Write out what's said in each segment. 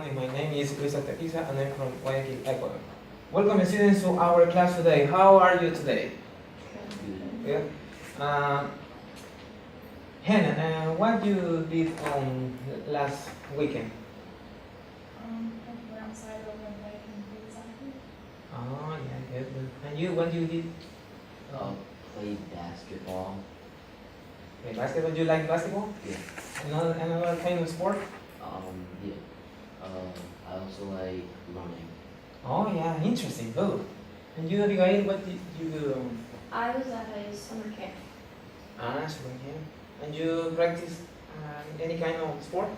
morning. My name is Toctaquiza and I'm from Guayaquil, Ecuador. Welcome students to our class today. How are you today? Good. Hannah, what you did on last weekend? Went outside over and played and did something. Oh, yeah, good. And you, what you did? Played basketball. Okay, basketball. Do you like basketball? Yeah. Another kind of sport? Yeah. I also like running. Oh, yeah, interesting. Good. And you, Abigail, what did you do? I was at a summer camp. Swimming. And you practice any kind of sport?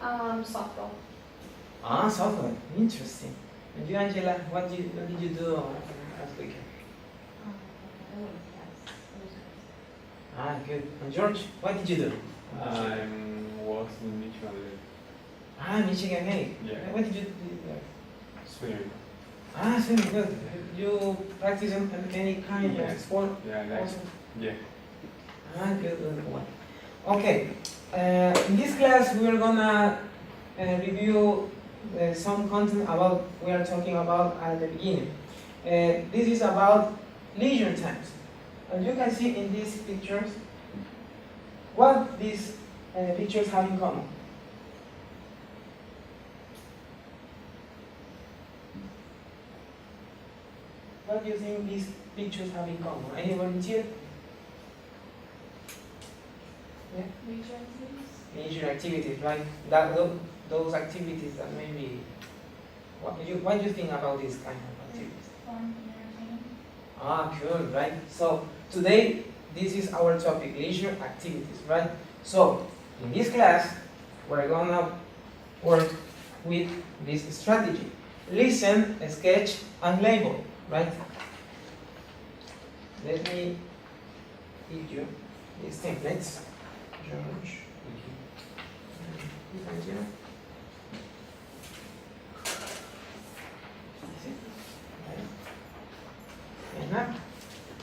Softball. Softball. Interesting. And you, Angela, what did you do last weekend? Good. And George, what did you do? I was in Michigan. Michigan, hey. Yeah. What did you do there? Swimming. Swimming, good. You practice any kind Yeah. of sport? Yeah, I like. Also? Yeah. Good. Okay. In this class, we are gonna review some content about we are talking about at the beginning. This is about leisure times. And you can see in these pictures what these pictures have in common. What do you think these pictures have in common? Any volunteer? Yeah? Leisure activities. Leisure activities, right? Those activities that maybe. What do you think about these kind of activities? Fun and entertaining. Cool, right? So today this is our topic, leisure activities, right? So in this class we're gonna work with this strategy: listen, sketch, and label, right? Let me give you these templates. George. Thank you.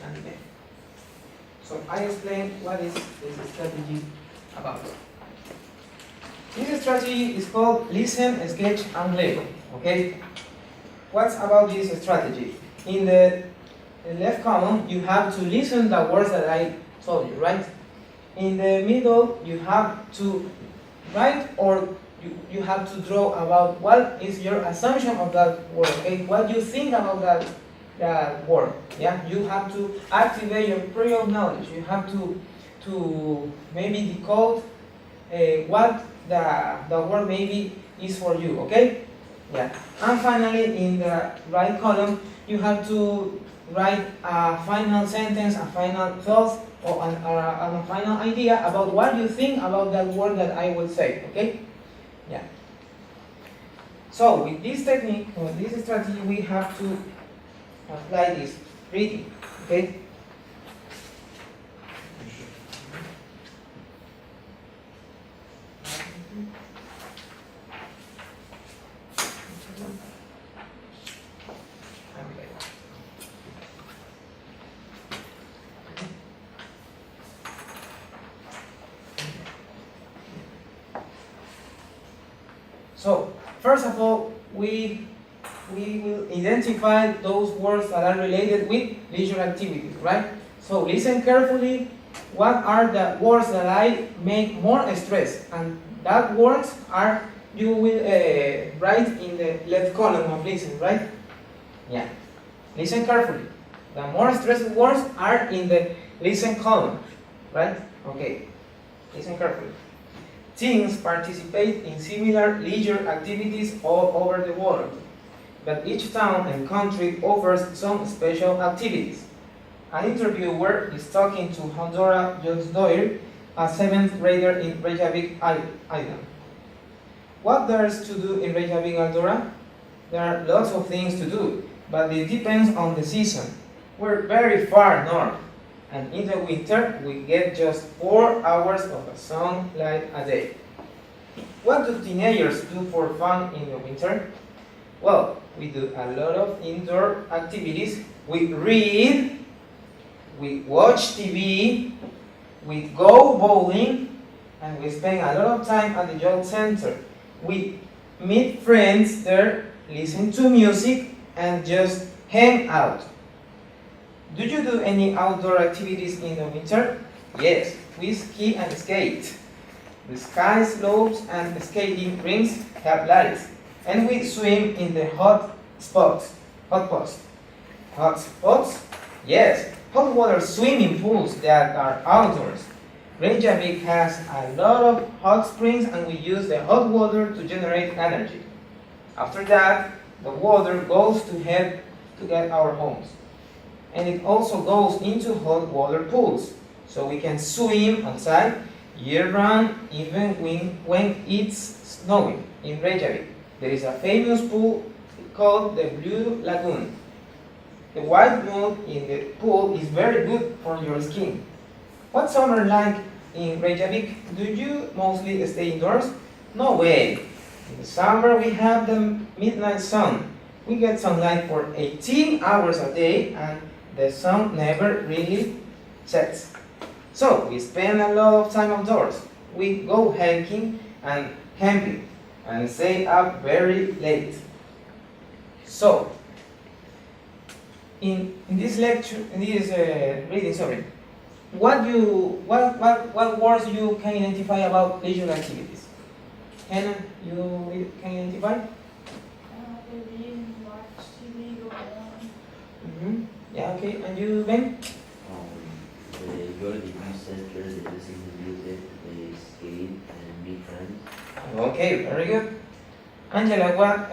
And then. So I explain what is this strategy about. This strategy is called listen, sketch, and label. Okay? What's about this strategy? In the left column, you have to listen the words that I told you, right? In the middle, you have to write or you have to draw about what is your assumption of that word, okay? What you think about that word, yeah? You have to activate your prior knowledge. You have to maybe decode what the word maybe is for you, okay? Yeah. And finally, in the right column, you have to write a final sentence, a final thought, or a final idea about what you think about that word that I will say, okay? Yeah. So with this technique, or this strategy, we have to apply this reading, okay? So, first of all, we will identify those words that are related with leisure activities, right? So, listen carefully. What are the words that I make more stress? And that words are, you will write in the left column of listen, right? Yeah. Listen carefully. The more stressed words are in the listen column, right? Okay. Listen carefully. Teens participate in similar leisure activities all over the world, but each town and country offers some special activities. An interviewer is talking to Honora Jonsdottir, a 7th grader in Reykjavik Island. What there is to do in Reykjavik, Andorra? There are lots of things to do, but it depends on the season. We're very far north, and in the winter we get just 4 hours of sunlight a day. What do teenagers do for fun in the winter? Well, we do a lot of indoor activities. We read, we watch TV, we go bowling, and we spend a lot of time at the youth center. We meet friends there, listen to music, and just hang out. Do you do any outdoor activities in the winter? Yes, we ski and skate. The ski slopes and skating rinks have lights, and we swim in the hot spots. Hot spots. Hot spots? Yes, hot water swimming pools that are outdoors. Reykjavik has a lot of hot springs, and we use the hot water to generate energy. After that, the water goes to head to get our homes. And it also goes into hot water pools, so we can swim outside year-round, even when it's snowing in Reykjavik. There is a famous pool called the Blue Lagoon. The white mud in the pool is very good for your skin. What's summer like in Reykjavik? Do you mostly stay indoors? No way. In the summer we have the midnight sun. We get sunlight for 18 hours a day, and the sun never really sets. So we spend a lot of time outdoors. We go hiking and camping and stay up very late. So in this lecture, in this reading, sorry, what words you can identify about leisure activities? Hannah, you can identify? Read, watch TV, go on. Mm-hmm. Yeah, okay. And you, Ben? They go to the youth center, they listen to music, they skate and meet friends. Okay, very good. Angela, what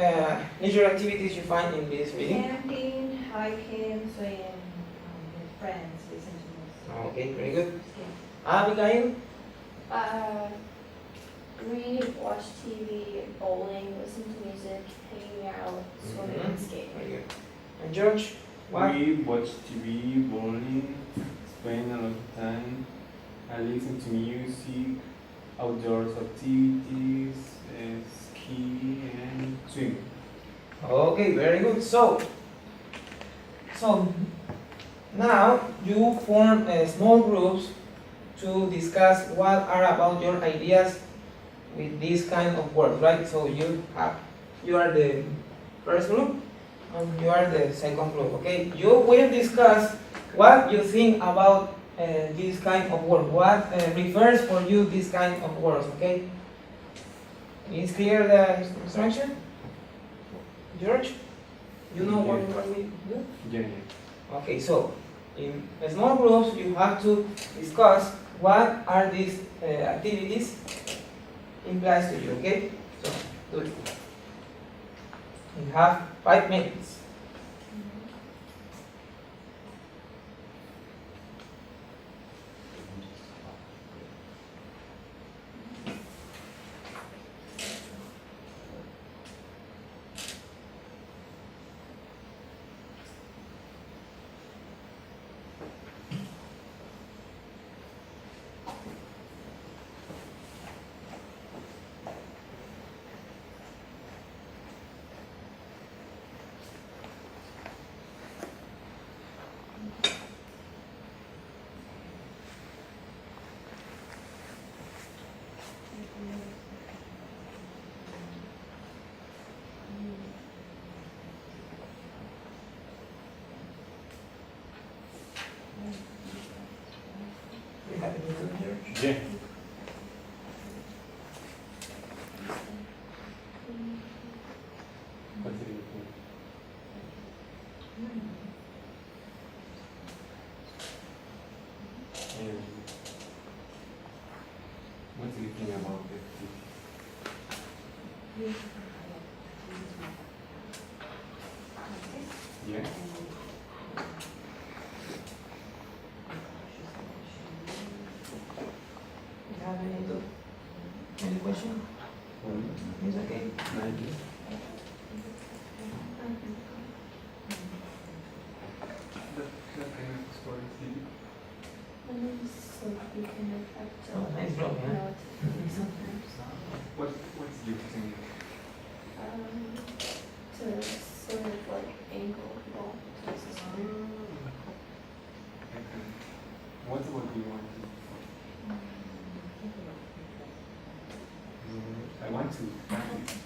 leisure activities you find in this reading? Camping, hiking, swim, with friends, listen to music. Okay, very good. Skate. Abigail? Read, watch TV, bowling, listen to music, hanging out, swimming, and skating. Very good. And George? What? We watch TV, bowling, spend a lot of time. I listen to music, outdoors activities, ski and swim. Okay, very good. So now you form small groups to discuss what are about your ideas with this kind of work, right? So you are the first group and you are the second group, okay? You will discuss what you think about this kind of work, what refers for you this kind of work, okay? Is clear the instruction? George? You know what you want me to do? Yeah. Okay, so in small groups you have to discuss what are these activities implies to you, okay? So do it. You have 5 minutes. You have anything, George? Yeah. What do you think? And what do you think about it? Yeah. You have any question? It's okay. Thank you. That kind of story So you can affect Oh, nice job, yeah. relatively sometimes. what's your thing? To sort of like angle people to the system. What about you want to? I want to practice.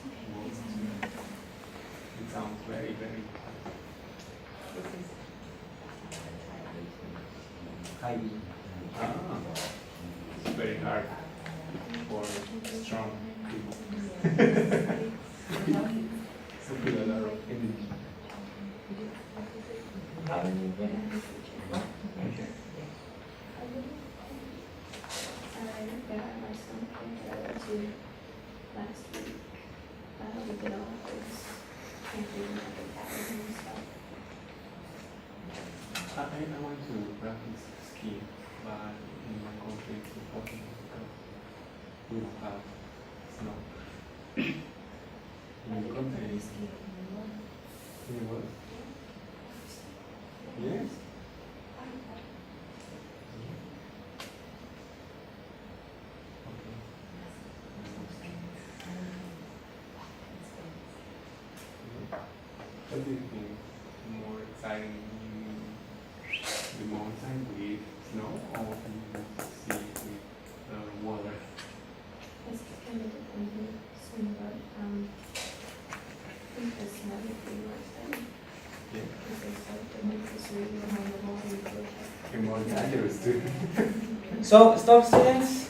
Heidi. Ah, it's very hard for strong people. So feel a lot of energy. Have any Okay. got my something that I went to last week. We did all of this camping and the cabin and stuff. I want to practice skiing, but in my country it's impossible because we don't have snow. In your country, you what? Yes? What do you think more exciting, the mountain with snow or the sea with water? It's kind of dependent, but I think the snow would be more exciting. Yeah. Because it's like the makes us really behind the wall and you feel like. And more dangerous too. So, stop students.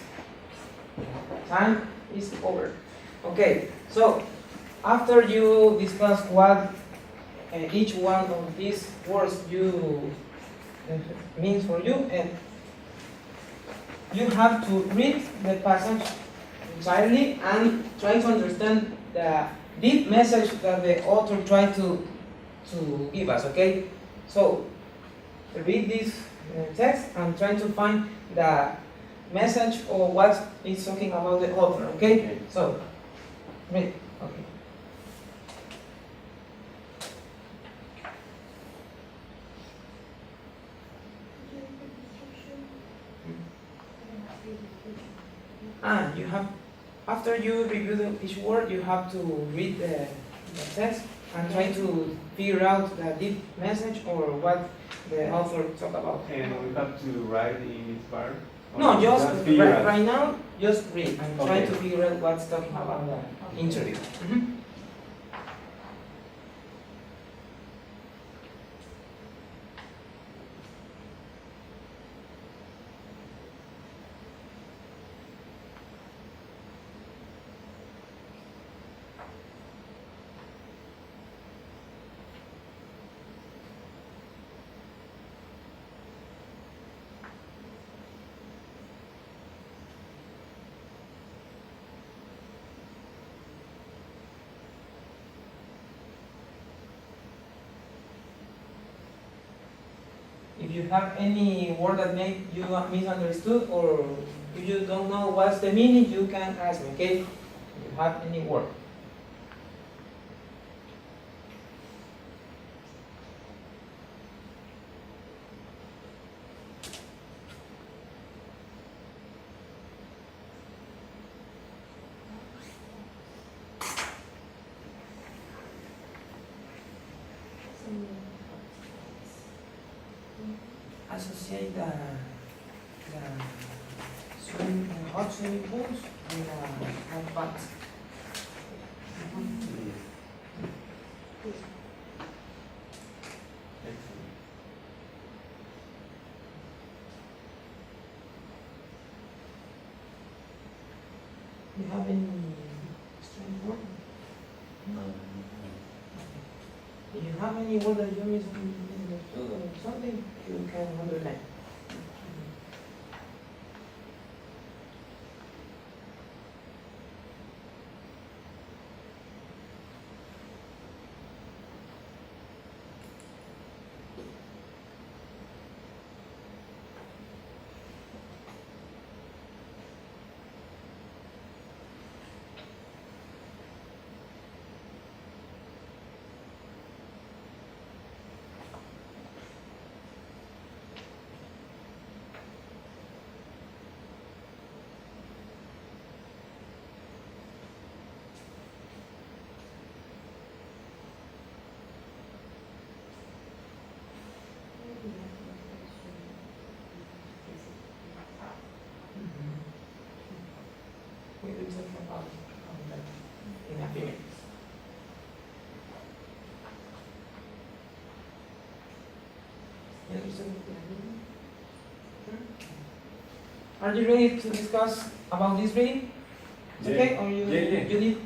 Time is over. Okay, so after you discuss what each one of these words means for you, and you have to read the passage entirely and try to understand the deep message that the author tried to give us, okay? So, read this text and try to find the message or what is talking about the author, okay? So, read, okay. You have, after you review each word, you have to read the text and try to figure out the deep message or what the author talked about. And we have to write in each part? No, just figure out. right now, just read and try Okay. to figure out what's talking about the interview. If you have any word that made you misunderstood or if you don't know what's the meaning, you can ask me, okay? If you have any word. Associate the hot swimming pools with hot baths. Excellent. Do you have any strange word? If you have any word that you misunderstood or something, you can underline. We will talk about that in a few minutes. You understand what I mean? are you ready to discuss about this reading? It's Yeah. okay? Or you, Yeah. you need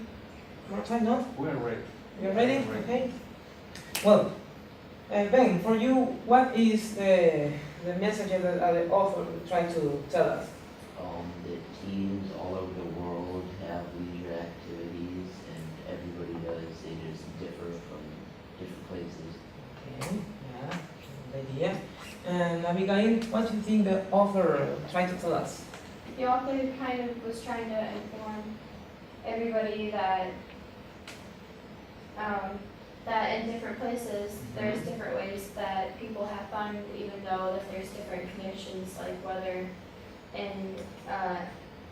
more time, no? We are ready. You're ready? Ready. Okay. Well, Ben, for you, what is the message that the author trying to tell us? That teens all over the world have leisure activities and everybody does. They just differ from different places. Okay, yeah, good idea. And Abigail, what do you think the author tried to tell us? The author kind of was trying to inform everybody that that in different places there's different ways that people have fun, even though that there's different conditions like weather and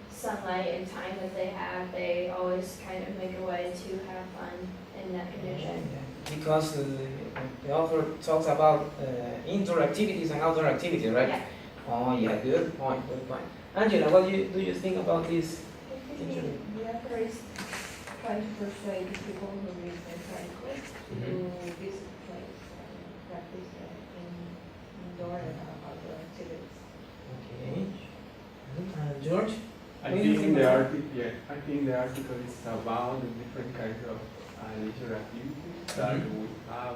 sunlight and time that they have. They always kind of make a way to have fun in that condition. Because the author talks about indoor activities and outdoor activities, right? Yeah. Oh yeah, good point, good point. Angela, what do you think about this? The author is trying to persuade people who live in Franco to visit the place and practice indoor and outdoor activities. Okay. George? I What do you think think the about article, I think the article is about the different kinds of leisure activities that we have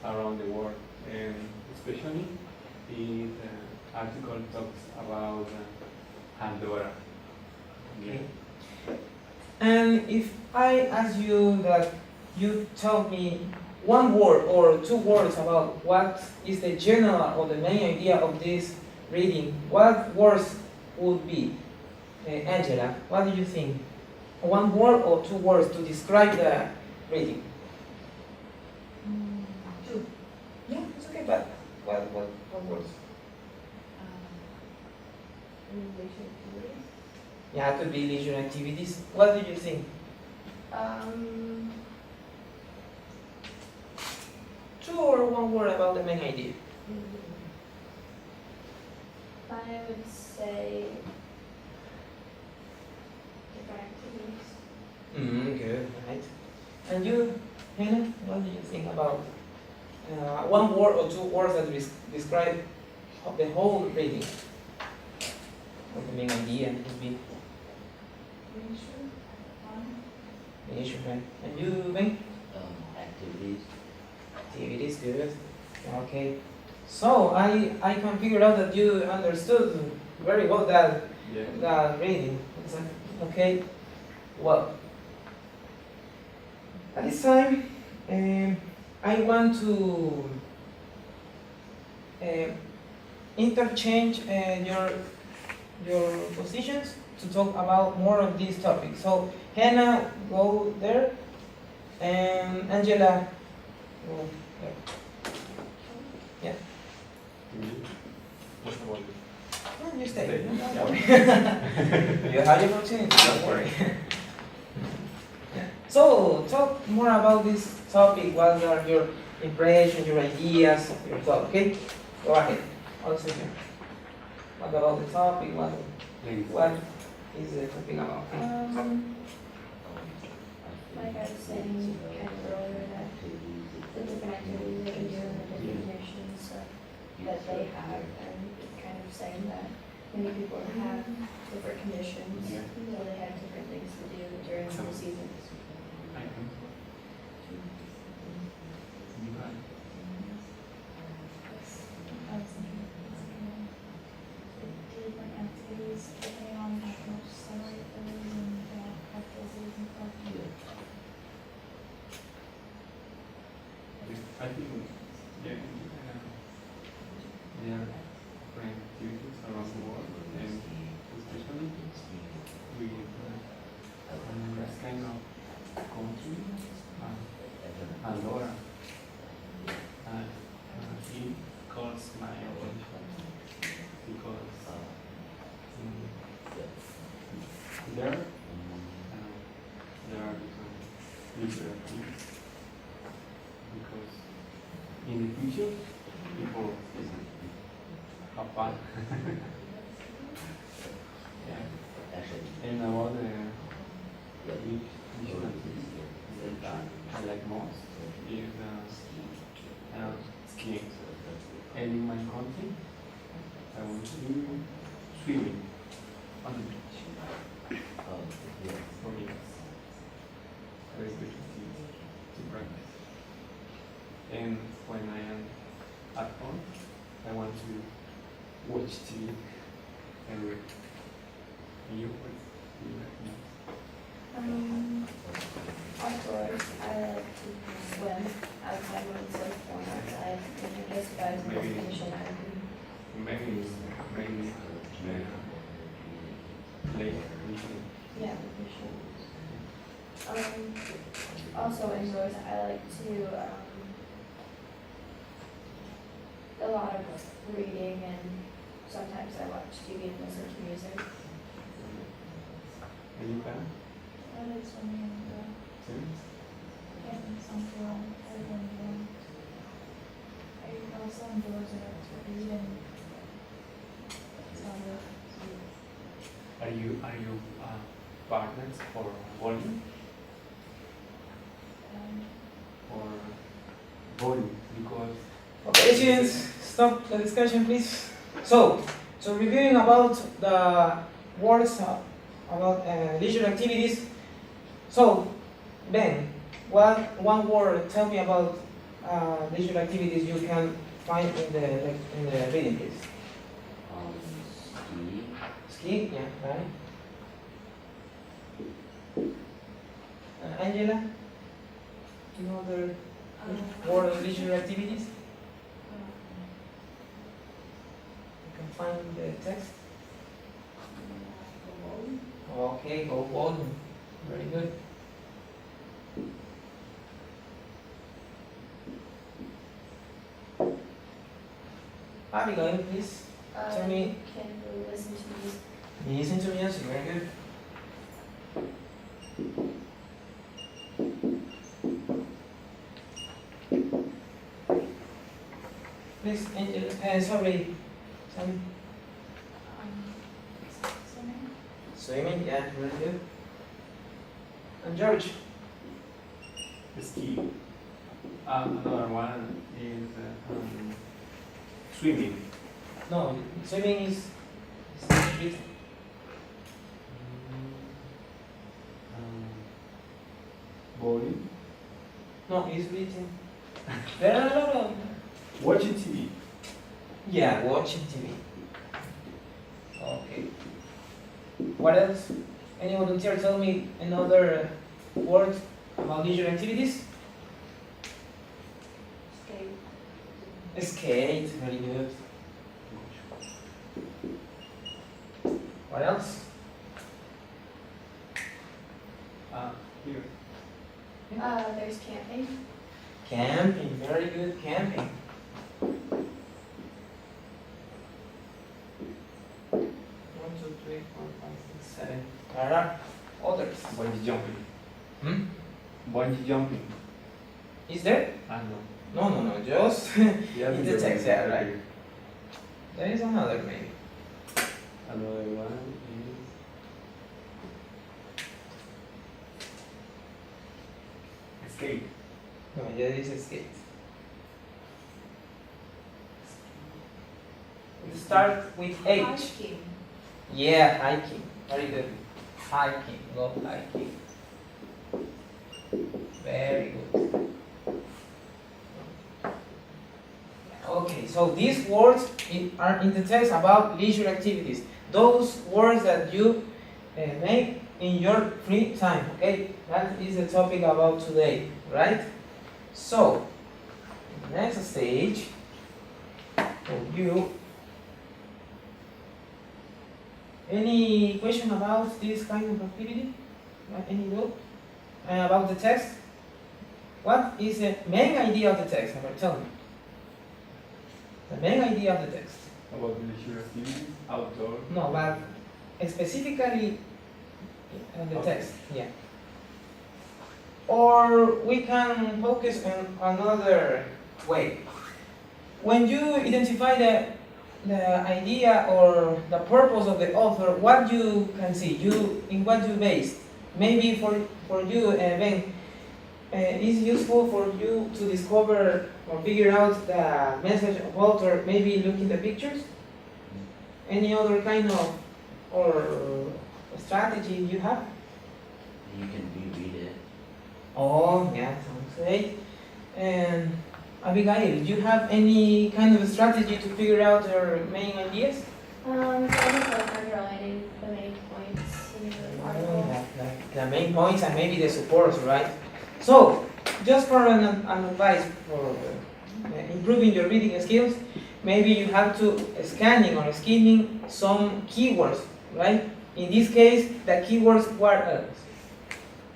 around the world, and especially the article talks about Andorra. Okay. And if I ask you that you tell me one word or two words about what is the general or the main idea of this reading, what words would be? Angela, what do you think? One word or two words to describe the reading? Two. Yeah, it's okay, but what words? Leisure activities. Yeah, it could be leisure activities. What do you think? Two or one word about the main idea? I would say different activities. Good, right. And you, Hannah, what do you think about one word or two words that describe the whole reading? What the main idea would be? Leisure, right. And you, Ben? Activities. Activities, good. Okay. So I can figure out that you understood very well that reading. Okay. Well, at this time, I want to interchange your positions to talk about more of these topics. So Hannah, go there, and Angela, go there. Yeah. No, you stay. Stay. Don't worry. You have your opportunity. Don't worry. So talk more about this topic. What are your impressions, your ideas, your thoughts? Okay, go ahead. Also, what about the topic? What is the topic about? Like I was saying kind of earlier, that the different activities that we do and the different conditions that they have, and kind of saying that many people have different conditions, so they have different things to do during the season. Different activities depending on how much sunlight there is and activities and stuff. I think, yeah, there are different activities around the world, and especially with this kind of country, Andorra, it calls my attention because there are different leisure activities. Because in the future, people have fun. Yeah. And about the leisure activities that I like most is skiing. And in my country, I want to do swimming. on the beach. Yes. For me, it's very good activity to practice. And when I am at home, I want to watch TV and read. And you, what do you like most? Outdoors, I like to swim outside when it's like warm outside, and I guess you guys will Maybe- finish it out. Maybe late evening. Yeah, for sure. Also indoors, I like to, a lot of reading, and sometimes I watch TV and listen to music. And you can? I like swimming Same? and something everyone. I also enjoy to read and some Are you partners for bowling or bowling? Because Okay, students, stop the discussion, please. So reviewing about the words about leisure activities. So, Ben, one word, tell me about leisure activities you can find in the reading, please. Ski. Ski, yeah, right. Angela, do you know the word of leisure activities? You can find the text. Okay, go bowling. Very good. Abigail, please. Tell me. Can we listen to music? Listen to music. Very good. Please, Angela. Sorry. Sam. swimming. Swimming. Yeah, very good. And George. ski. Another one is swimming. No, swimming is written. Bowling. No, it's written. There are a lot of. Watching TV. Yeah, watching TV. Okay. What else? Any volunteer tell me another word about leisure activities? Skate. Skate, very good. What else? Here. There's camping. Camping, very good, camping. One, two, three, four, five, six, seven. There are others. Bungee jumping. Hmm? Bungee jumping. Is there? No. No, just Yeah, in the text, yeah, right. There is another maybe. Another one is skate. No, there is a skate. We start with H. Hiking. Yeah, hiking. Very good. Hiking. Go hiking. Very good. Okay, so these words are in the text about leisure activities. Those words that you make in your free time. Okay, that is the topic about today, right? So, the next stage for you. Any question about this kind of activity? Any doubt about the text? What is the main idea of the text? Tell me. The main idea of the text. About leisure activities, outdoor. No, but specifically the Okay. text. Yeah. Or we can focus on another way. When you identify the idea or the purpose of the author, what you can see, in what you based. Maybe for you, Ben, it's useful for you to discover or figure out the message of author, maybe look in the pictures. Any other kind or strategy you have? You can reread it. Oh, yeah, sounds great. And Abigail, do you have any kind of strategy to figure out your main ideas? I just like underlining the main points in the article. Like the main points and maybe the supports, right? So, just for an advice for improving your reading skills, maybe you have to scanning or skimming some keywords, right? In this case, the keywords were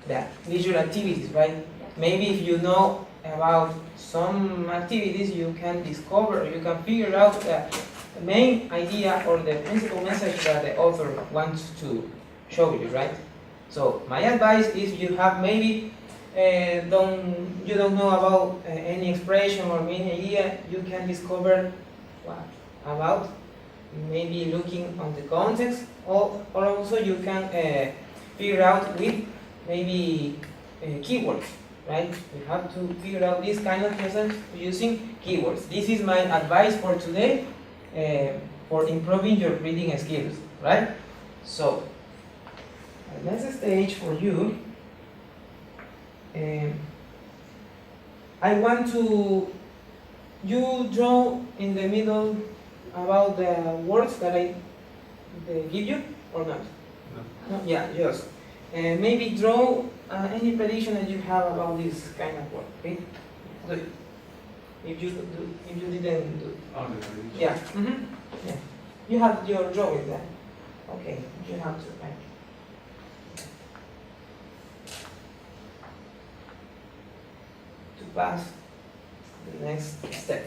the visual activities, right? Maybe if you know about some activities, you can discover, you can figure out the main idea or the principal message that the author wants to show you, right? So my advice is you have maybe you don't know about any expression or main idea, you can discover what about maybe looking on the context, or also you can figure out with maybe keywords, right? You have to figure out this kind of message using keywords. This is my advice for today for improving your reading skills, right? So, the next stage for you, I want you draw in the middle about the words that I give you, or not? No, yeah, yes. Maybe draw any prediction that you have about this kind of work. Okay, do it. If you didn't do, Oh, the tradition. yeah, yeah. You have your drawing there. Okay, you have to write. To pass the next step.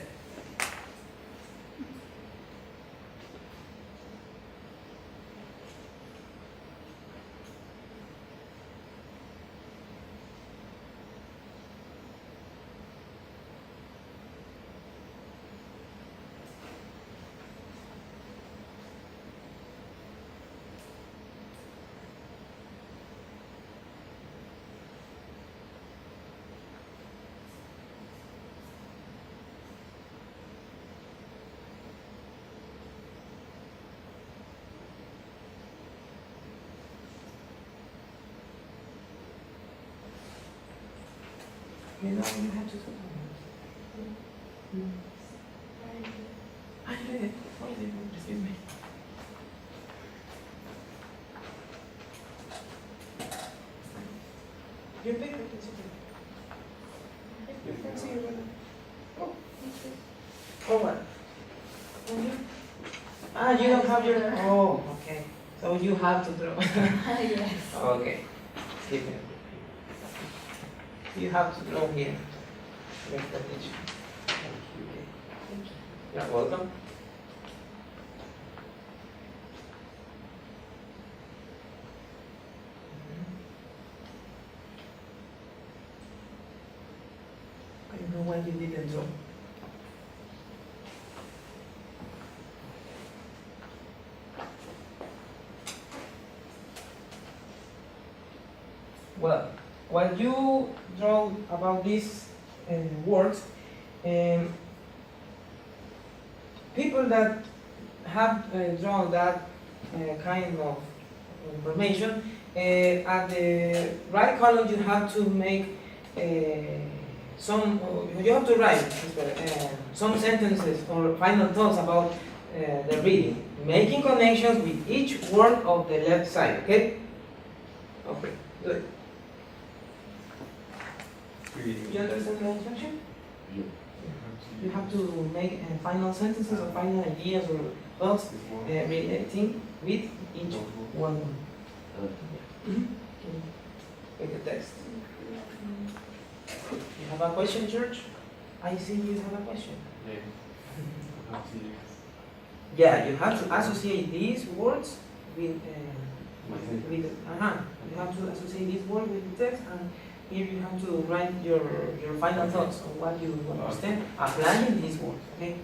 You know, you have to. I did it. Excuse me. Your paper, it's okay. You can see it. Oh, oh what? Ah, you don't have your. Oh, okay. So you have to draw. Yes. Okay. Give me. You have to draw here. Make the picture. Okay. You're welcome. I don't know why you didn't draw. Well, while you draw about these words, people that have drawn that kind of information, at the right column you have to make you have to write some sentences or final thoughts about the reading, making connections with each word of the left side, okay? Okay, good. You understand the instruction? Yep. You have to make final sentences or final ideas or thoughts relating with each one. Okay. With the text. You have a question, George? I see you have a question. Yeah, you have to associate these words with you have to associate these words with the text, and here you have to write your final thoughts on what you understand, applying these words, okay?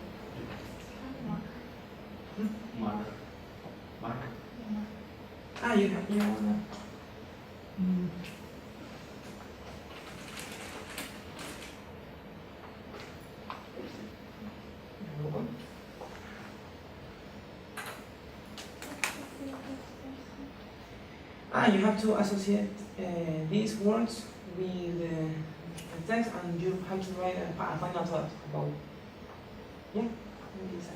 Marker. Marker. Ah, you wanna. and you have to associate these words with the text, and you have to write a final thought about. Yeah, maybe so.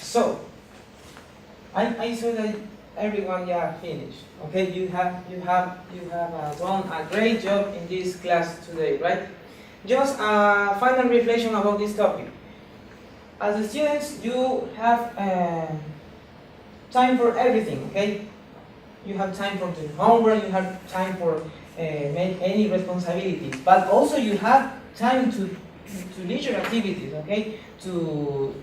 So, I saw that everyone finished. Okay, you have done a great job in this class today, right? Just a final reflection about this topic. As the students, you have time for everything. Okay, you have time for doing homework. You have time for make any responsibilities, but also you have time to leisure activities. Okay, to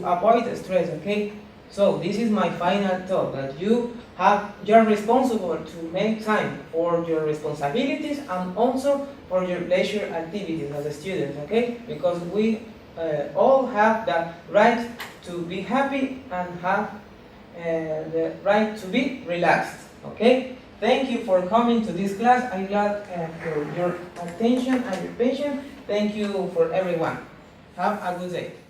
avoid stress, okay? So this is my final thought, that you're responsible to make time for your responsibilities and also for your leisure activities as a student, okay? Because we all have the right to be happy and have the right to be relaxed, okay? Thank you for coming to this class. I'm glad for your attention and your patience. Thank you for everyone. Have a good day.